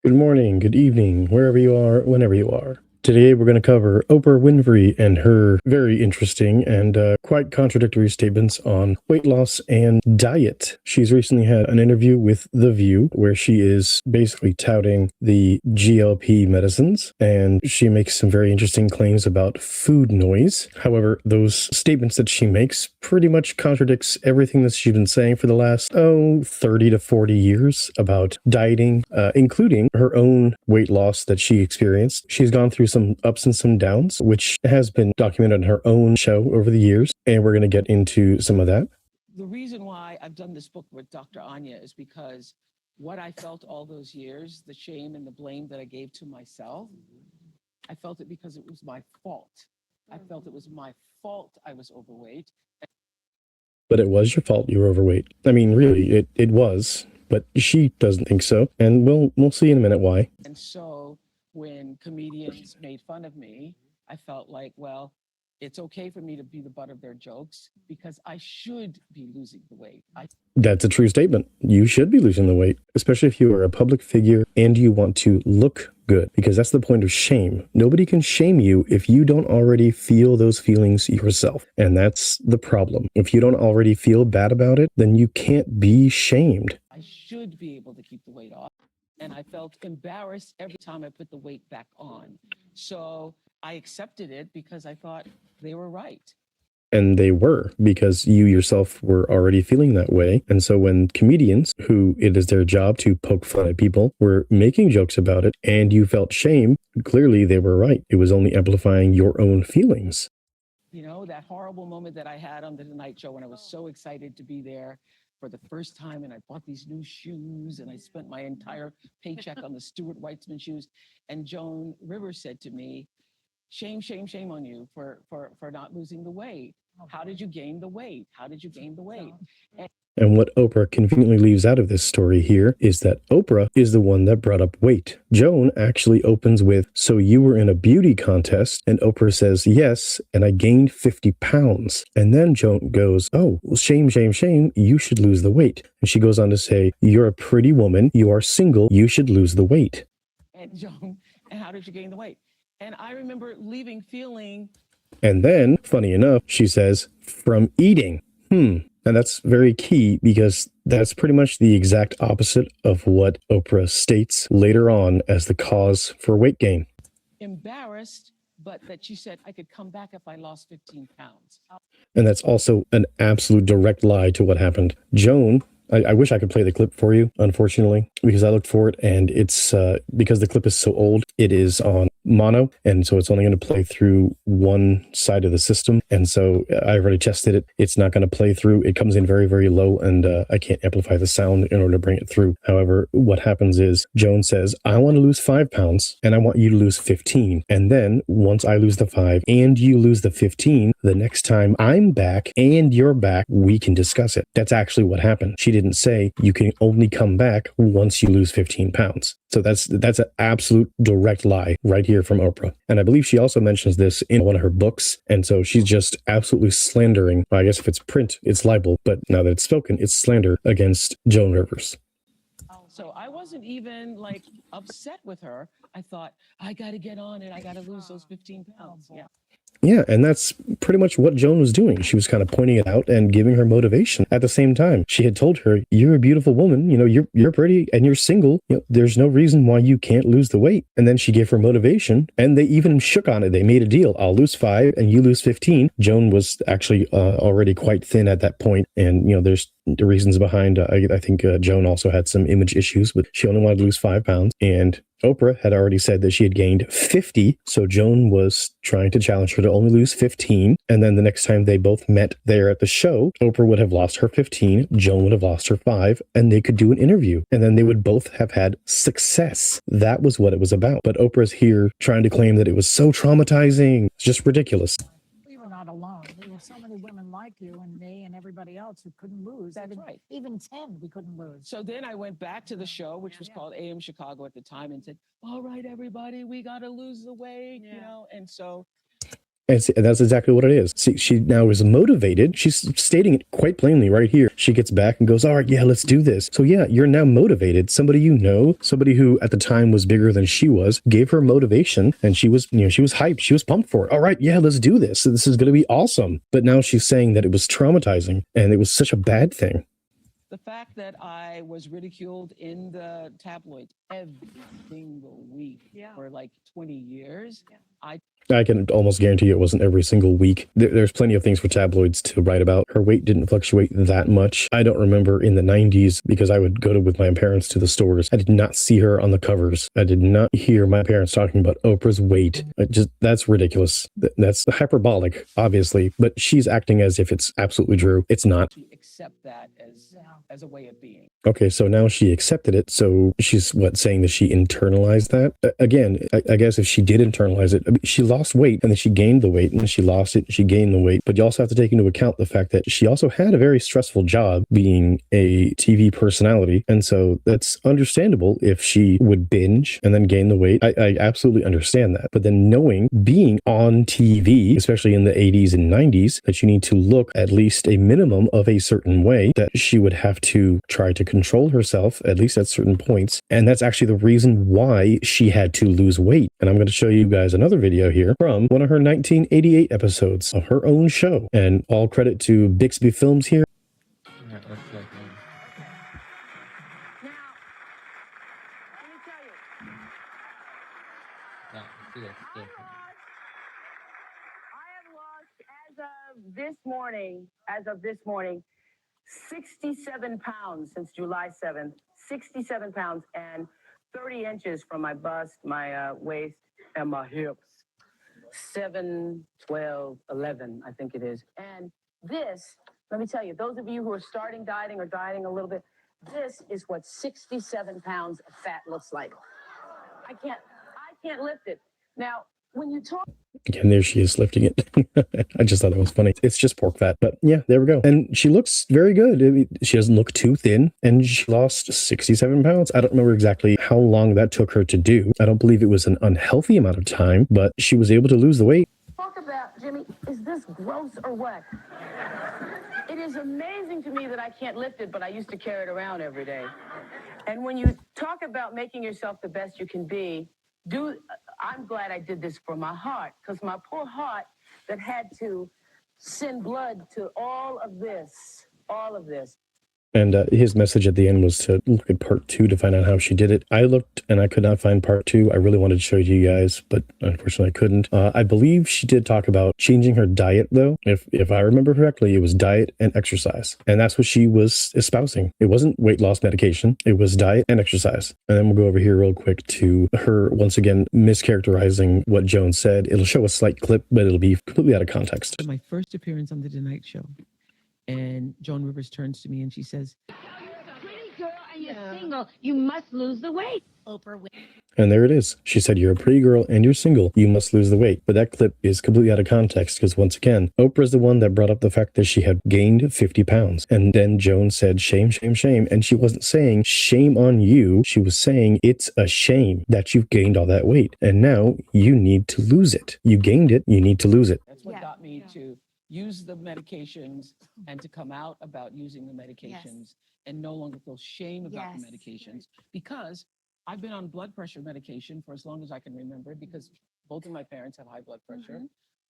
Good morning, good evening, wherever you are, whenever you are. Today we're going to cover Oprah Winfrey and her very interesting and quite contradictory statements on weight loss and diet. She's recently had an interview with The View where she is basically touting the GLP medicines, and she makes some very interesting claims about food noise. However, those statements that she makes pretty much contradicts everything that she's been saying for the last 30 to 40 years about dieting, including her own weight loss that she experienced. She's gone through some ups and some downs, which has been documented on her own show over the years, and we're going to get into some of that. The reason why I've done this book with Dr. Anya is because what I felt all those years, the shame and the blame that I gave to myself, I felt it because it was my fault. I felt it was my fault I was overweight. But it was your fault you were overweight. I mean, really, it was, but she doesn't think so, and we'll see in a minute why. And so when comedians made fun of me, I felt like, well, it's okay for me to be the butt of their jokes because I should be losing the weight. That's a true statement. You should be losing the weight, especially if you are a public figure and you want to look good, because that's the point of shame. Nobody can shame you if you don't already feel those feelings yourself. And that's the problem. If you don't already feel bad about it, then you can't be shamed. I should be able to keep the weight off. And I felt embarrassed every time I put the weight back on. So I accepted it because I thought they were right. And they were, because you yourself were already feeling that way. And so when comedians, who it is their job to poke fun at people, were making jokes about it and you felt shame, clearly they were right. It was only amplifying your own feelings. You know, that horrible moment that I had on the Tonight Show when I was so excited to be there for the first time, and I bought these new shoes and I spent my entire paycheck on the Stuart Weitzman shoes. And Joan Rivers said to me, shame, shame, shame on you for not losing the weight. How did you gain the weight? How did you gain the weight? And what Oprah conveniently leaves out of this story here is that Oprah is the one that brought up weight. Joan actually opens with, "So you were in a beauty contest?" And Oprah says, "Yes, and I gained 50 pounds. And then Joan goes, "Oh, well, shame, shame, shame. You should lose the weight." And she goes on to say, "You're a pretty woman. You are single. You should lose the weight." And Joan, and how did you gain the weight? And I remember leaving feeling. And then, funny enough, she says, "From eating." And that's very key, because that's pretty much the exact opposite of what Oprah states later on as the cause for weight gain. Embarrassed, but that she said I could come back if I lost 15 pounds. And that's also an absolute direct lie to what happened. Joan, I wish I could play the clip for you, unfortunately, because I looked for it, and it's because the clip is so old, it is on mono, and so it's only going to play through one side of the system. And so I already tested it. It's not going to play through. It comes in very, very low, and I can't amplify the sound in order to bring it through. However, what happens is Joan says, "I want to lose 5 pounds, and I want you to lose 15. And then once I lose the 5 and you lose the 15, the next time I'm back and you're back, we can discuss it." That's actually what happened. She didn't say you can only come back once you lose 15 pounds. So that's an absolute direct lie right here from Oprah. And I believe she also mentions this in one of her books. And so she's just absolutely slandering. I guess if it's print, it's libel, but now that it's spoken, it's slander against Joan Rivers. So I wasn't even like upset with her. I thought, I got to get on it. I got to lose those 15 pounds. Yeah. Yeah, and that's pretty much what Joan was doing. She was kind of pointing it out and giving her motivation. At the same time, she had told her, "You're a beautiful woman. You know, you're pretty and you're single. You know, there's no reason why you can't lose the weight." And then she gave her motivation, and they even shook on it. They made a deal. "I'll lose 5 and you lose 15. Joan was actually already quite thin at that point, and there's the reasons behind. I think Joan also had some image issues, but she only wanted to lose 5 pounds, and Oprah had already said that she had gained 50, so Joan was trying to challenge her to only lose 15, and then the next time they both met there at the show, Oprah would have lost her 15, Joan would have lost her 5, and they could do an interview, and then they would both have had success. That was what it was about. But Oprah's here trying to claim that it was so traumatizing. It's just ridiculous. We were not alone. There were so many women like you and me and everybody else who couldn't lose. That's right. Even 10, we couldn't lose. So then I went back to the show, which was called AM Chicago at the time, and said, "All right, everybody, we got to lose the weight," And so And that's exactly what it is. See, she now is motivated. She's stating it quite plainly right here. She gets back and goes, all right, yeah, let's do this. So yeah, you're now motivated. Somebody you know, somebody who at the time was bigger than she was, gave her motivation, and she was, she was hyped. She was pumped for it. All right, yeah, let's do this. This is going to be awesome. But now she's saying that it was traumatizing and it was such a bad thing. The fact that I was ridiculed in the tabloids every single week for like 20 years, I can almost guarantee it wasn't every single week. There's plenty of things for tabloids to write about. Her weight didn't fluctuate that much. I don't remember in the 90s, because I would go with my parents to the stores. I did not see her on the covers. I did not hear my parents talking about Oprah's weight. That's ridiculous. That's hyperbolic, obviously, but she's acting as if it's absolutely true. It's not. to accept that as a way of being. Okay, so now she accepted it. So she's saying that she internalized that? Again, I guess if she did internalize it, I mean, she lost weight and then she gained the weight, and then she lost it, she gained the weight. But you also have to take into account the fact that she also had a very stressful job being a TV personality. And so that's understandable if she would binge and then gain the weight. I absolutely understand that. But then being on TV, especially in the 80s and 90s, that you need to look at least a minimum of a certain way, that she would have to try to control herself, at least at certain points. And that's actually the reason why she had to lose weight. And I'm going to show you guys another video here from one of her 1988 episodes of her own show. And all credit to Bixby Films here. Yeah, that's like, Now, let me tell you, yeah, see that, I have lost as of this morning, 67 pounds since July 7th, 67 pounds and 30 inches from my bust, my waist, and my hips. 7, 12, 11, I think it is. And this, let me tell you, those of you who are starting dieting or dieting a little bit, this is what 67 pounds of fat looks like. I can't lift it. Now, when you talk... Again, there she is lifting it. I just thought it was funny. It's just pork fat, but yeah, there we go. And she looks very good. I mean, she doesn't look too thin, and she lost 67 pounds. I don't remember exactly how long that took her to do. I don't believe it was an unhealthy amount of time, but she was able to lose the weight. Talk about, Jimmy, is this gross or what? It is amazing to me that I can't lift it, but I used to carry it around every day. And when you talk about making yourself the best you can be, I'm glad I did this for my heart, because my poor heart that had to send blood to all of this. And his message at the end was to look at part 2 to find out how she did it. I looked and I could not find part 2. I really wanted to show you guys, but unfortunately I couldn't. I believe she did talk about changing her diet, though. If I remember correctly, it was diet and exercise. And that's what she was espousing. It wasn't weight loss medication. It was diet and exercise. And then we'll go over here real quick to her, once again, mischaracterizing what Joan said. It'll show a slight clip, but it'll be completely out of context. My first appearance on The Tonight Show. And Joan Rivers turns to me and she says, "You're a pretty girl and you're single. You must lose the weight." Oprah. And there it is. She said, "You're a pretty girl and you're single. You must lose the weight." But that clip is completely out of context, because once again, Oprah's the one that brought up the fact that she had gained 50 pounds. And then Joan said, "Shame, shame, shame." And she wasn't saying shame on you. She was saying it's a shame that you've gained all that weight. And now you need to lose it. You gained it. You need to lose it. that's what got me to use the medications and to come out about using the medications and no longer feel shame about the medications, because I've been on blood pressure medication for as long as I can remember, because both of my parents have high blood pressure.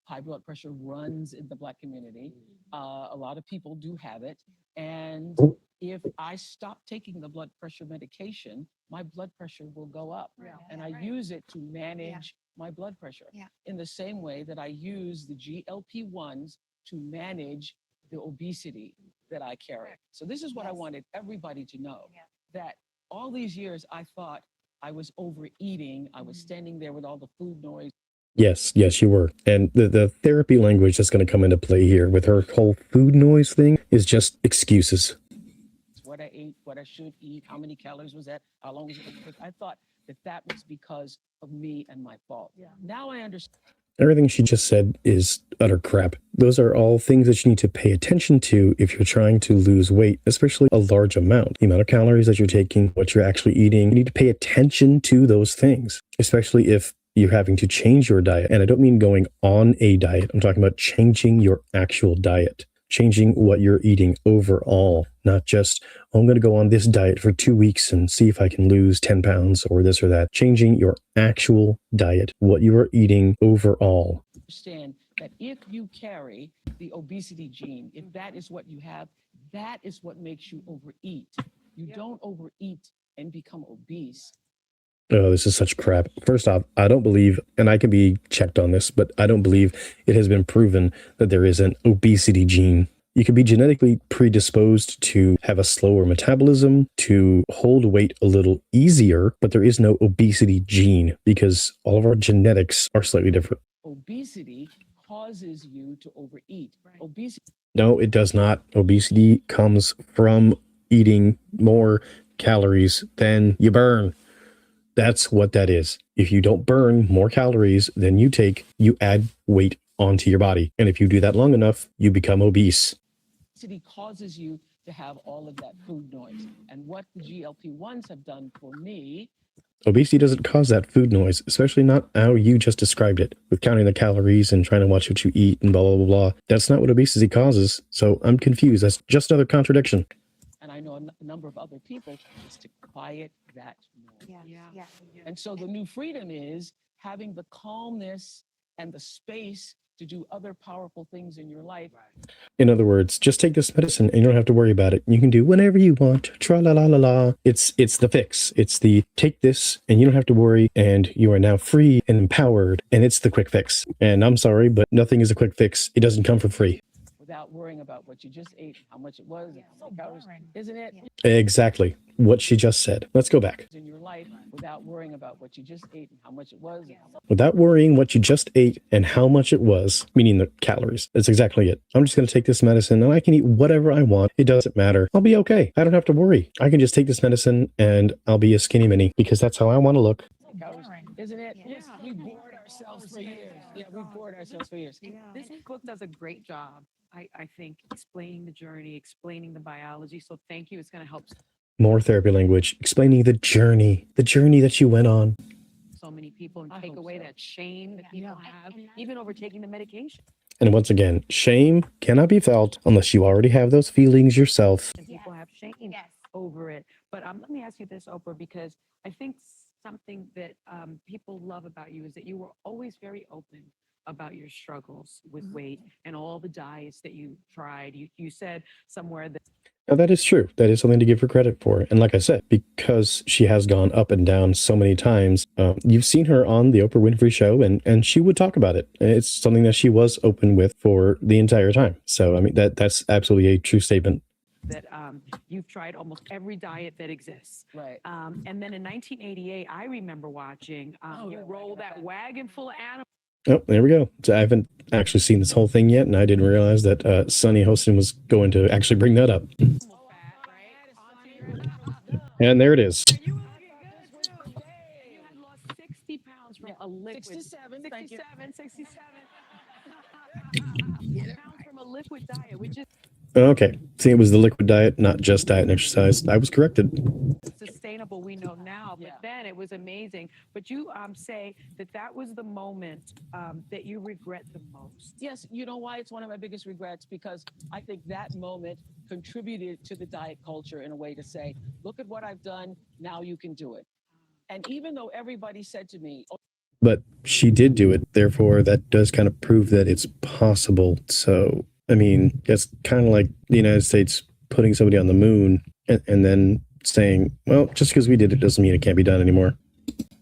High blood pressure runs in the Black community. A lot of people do have it. And if I stop taking the blood pressure medication, my blood pressure will go up. And I use it to manage my blood pressure in the same way that I use the GLP-1s to manage the obesity that I carry. So this is what I wanted everybody to know, that all these years I thought I was overeating. I was standing there with all the food noise. Yes, you were. And the therapy language that's going to come into play here with her whole food noise thing is just excuses. What I ate, what I should eat, how many calories was that, how long was it? I thought that was because of me and my fault. Now I understand. Everything she just said is utter crap. Those are all things that you need to pay attention to if you're trying to lose weight, especially a large amount. The amount of calories that you're taking, what you're actually eating. You need to pay attention to those things, especially if you're having to change your diet. And I don't mean going on a diet. I'm talking about changing your actual diet, changing what you're eating overall, not just, oh, I'm going to go on this diet for 2 weeks and see if I can lose 10 pounds or this or that. Changing your actual diet, what you are eating overall. Understand that if you carry the obesity gene, if that is what you have, that is what makes you overeat. You don't overeat and become obese. Oh, this is such crap. First off, I don't believe, and I can be checked on this, but I don't believe it has been proven that there is an obesity gene. You can be genetically predisposed to have a slower metabolism, to hold weight a little easier, but there is no obesity gene because all of our genetics are slightly different. Obesity causes you to overeat. Obesity. No, it does not. Obesity comes from eating more calories than you burn. That's what that is. If you don't burn more calories than you take, you add weight onto your body. And if you do that long enough, you become obese. Obesity causes you to have all of that food noise. And what the GLP-1s have done for me. Obesity doesn't cause that food noise, especially not how you just described it, with counting the calories and trying to watch what you eat and blah, blah, blah, blah. That's not what obesity causes. So I'm confused. That's just another contradiction. And I know a number of other people, is to quiet that noise. Yeah. And so the new freedom is having the calmness and the space to do other powerful things in your life. In other words, just take this medicine and you don't have to worry about it. You can do whatever you want. Tra la la la la. It's the fix. It's the take this and you don't have to worry and you are now free and empowered. And it's the quick fix. And I'm sorry, but nothing is a quick fix. It doesn't come for free. Without worrying about what you just ate, how much it was, and how many calories, isn't it? Exactly what she just said. Let's go back. In your life, without worrying about what you just ate and how much it was. Without worrying what you just ate and how much it was, meaning the calories. That's exactly it. I'm just going to take this medicine and I can eat whatever I want. It doesn't matter. I'll be okay. I don't have to worry. I can just take this medicine and I'll be a skinny mini because that's how I want to look. Isn't it? Yeah. We bored ourselves for years. Yeah, we bored ourselves for years. This book does a great job, I think, explaining the journey, explaining the biology. So thank you. It's going to help More therapy language, explaining the journey that you went on. so many people and I take hope away so. that shame that people Yeah. have, even over taking the medication. And once again, shame cannot be felt unless you already have those feelings yourself. And people have shame Yes. over it. But let me ask you this, Oprah, because I think something that people love about you is that you were always very open about your struggles with weight and all the diets that you tried. You said somewhere that Now, that is true. That is something to give her credit for. And like I said, because she has gone up and down so many times, you've seen her on the Oprah Winfrey Show, and she would talk about it. It's something that she was open with for the entire time. So, I mean, that's absolutely a true statement. that you've tried almost every diet that exists. Right. And then in 1988, I remember watching you roll that wagon full of animals. Oh, there we go. So I haven't actually seen this whole thing yet, and I didn't realize that Sonny Hostin was going to actually bring that up. And there it is. You were looking good too. You had lost 60 pounds from a liquid. 67, thank you. 67 pounds from a liquid diet, which is Okay. See, it was the liquid diet, not just diet and exercise. I was corrected. sustainable we know now, but Yeah. then it was amazing. But you say that was the moment that you regret the most. Yes, you know why it's one of my biggest regrets? Because I think that moment contributed to the diet culture in a way to say, look at what I've done, now you can do it. And even though everybody said to me, oh, But she did do it. Therefore, that does kind of prove that it's possible. So, I mean, it's kind of like the United States putting somebody on the moon and then saying, well, just because we did it doesn't mean it can't be done anymore.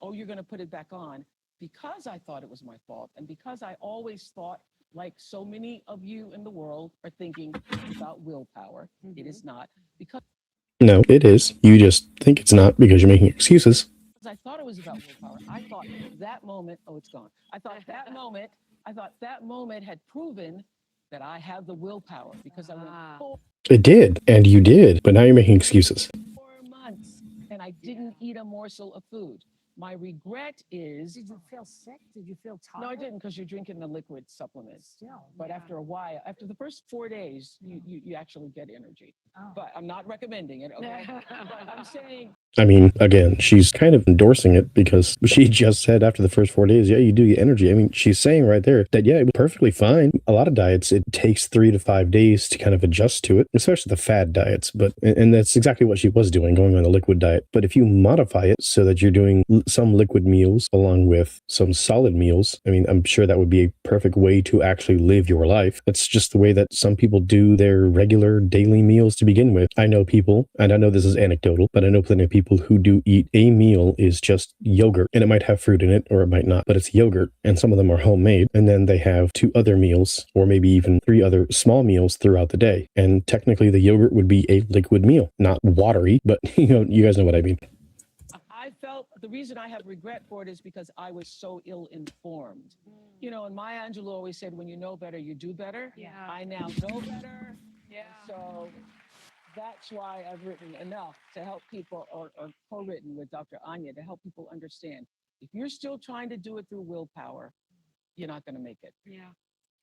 oh, you're going to put it back on, because I thought it was my fault. And because I always thought, like so many of you in the world are thinking about willpower. It is not. Because No, it is. You just think it's not because you're making excuses. I thought it was about willpower. I thought that moment, oh, it's gone. I thought that moment had proven that I have the willpower, because I went It did. And you did. But now you're making excuses. 4 months and I didn't eat a morsel of food. My regret is, Did you feel sick? Did you feel tired? no, I didn't, because you're drinking the liquid supplements. Still. But yeah. after a while, after the first 4 days, you actually get energy. Oh. But I'm not recommending it, okay? But I'm saying I mean, again, she's kind of endorsing it because she just said after the first 4 days, yeah, you do get energy. I mean, she's saying right there that, yeah, it was perfectly fine. A lot of diets, it takes 3 to 5 days to kind of adjust to it, especially the fad diets. And that's exactly what she was doing, going on a liquid diet. But if you modify it so that you're doing some liquid meals along with some solid meals, I mean, I'm sure that would be a perfect way to actually live your life. That's just the way that some people do their regular daily meals to begin with. I know people, and I know this is anecdotal, but I know plenty of people who do eat a meal is just yogurt, and it might have fruit in it or it might not, but it's yogurt, and some of them are homemade, and then they have 2 other meals or maybe even 3 other small meals throughout the day, and technically the yogurt would be a liquid meal, not watery, but you guys know what I mean. I felt the reason I have regret for it is because I was so ill-informed. And Maya Angelou always said, when you know better, you do better. Yeah. I now know better. Yeah. So that's why I've written enough to help people, or co-written with Dr. Anya to help people understand. If you're still trying to do it through willpower, you're not going to make it. Yeah.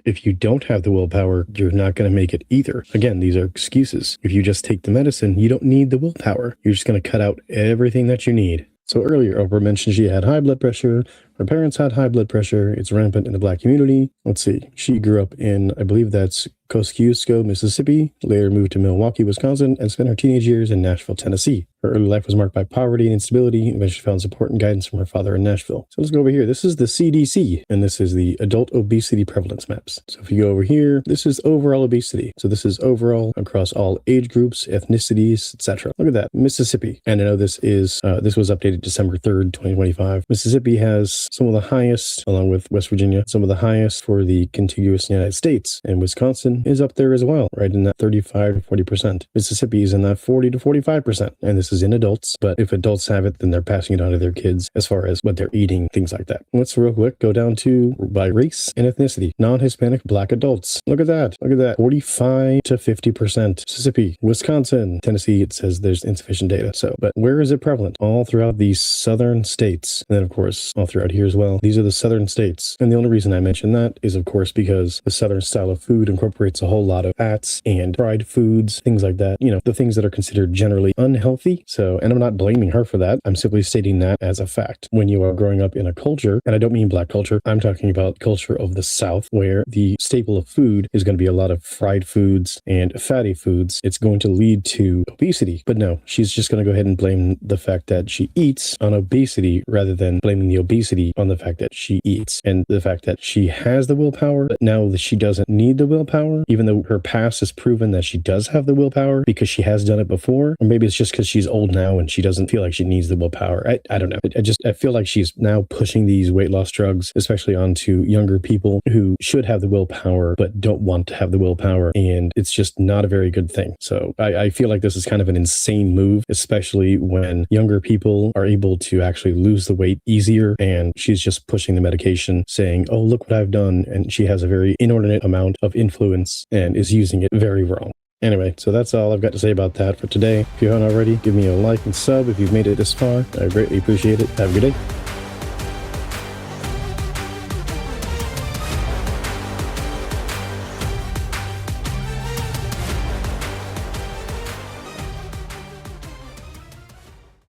If you don't have the willpower, you're not going to make it either. Again, these are excuses. If you just take the medicine, you don't need the willpower. You're just going to cut out everything that you need. So earlier, Oprah mentioned she had high blood pressure. Her parents had high blood pressure. It's rampant in the Black community. Let's see. She grew up in, I believe that's Kosciuszko, Mississippi, later moved to Milwaukee, Wisconsin, and spent her teenage years in Nashville, Tennessee. Her early life was marked by poverty and instability, and eventually found support and guidance from her father in Nashville. So let's go over here. This is the CDC, and this is the adult obesity prevalence maps. So if you go over here, this is overall obesity. So this is overall across all age groups, ethnicities, etc. Look at that, Mississippi. And I know this is this was updated December 3rd, 2025. Mississippi has some of the highest, along with West Virginia, some of the highest for the contiguous United States, and Wisconsin is up there as well, right in that 35 to 40%. Mississippi is in that 40 to 45%, and this is in adults, but if adults have it, then they're passing it on to their kids as far as what they're eating, things like that. Let's real quick go down to by race and ethnicity. Non-Hispanic Black adults. Look at that. Look at that. 45 to 50%. Mississippi, Wisconsin, Tennessee, it says there's insufficient data. So, but where is it prevalent? All throughout these southern states. And then, of course, all throughout here as well. These are the southern states. And the only reason I mention that is, of course, because the southern style of food incorporates a whole lot of fats and fried foods, things like that. The things that are considered generally unhealthy. So, and I'm not blaming her for that. I'm simply stating that as a fact. When you are growing up in a culture, and I don't mean Black culture, I'm talking about culture of the South, where the staple of food is going to be a lot of fried foods and fatty foods, it's going to lead to obesity. But no, she's just going to go ahead and blame the fact that she eats on obesity rather than blaming the obesity on the fact that she eats, and the fact that she has the willpower, but now that she doesn't need the willpower, even though her past has proven that she does have the willpower because she has done it before. Or maybe it's just because she's old now and she doesn't feel like she needs the willpower. I don't know. I feel like she's now pushing these weight loss drugs, especially onto younger people who should have the willpower but don't want to have the willpower, and it's just not a very good thing. So I feel like this is kind of an insane move, especially when younger people are able to actually lose the weight easier, and she's just pushing the medication saying, oh, look what I've done, and she has a very inordinate amount of influence and is using it very wrong. Anyway, so that's all I've got to say about that for today. If you haven't already, give me a like and sub if you've made it this far. I greatly appreciate it. Have a good day.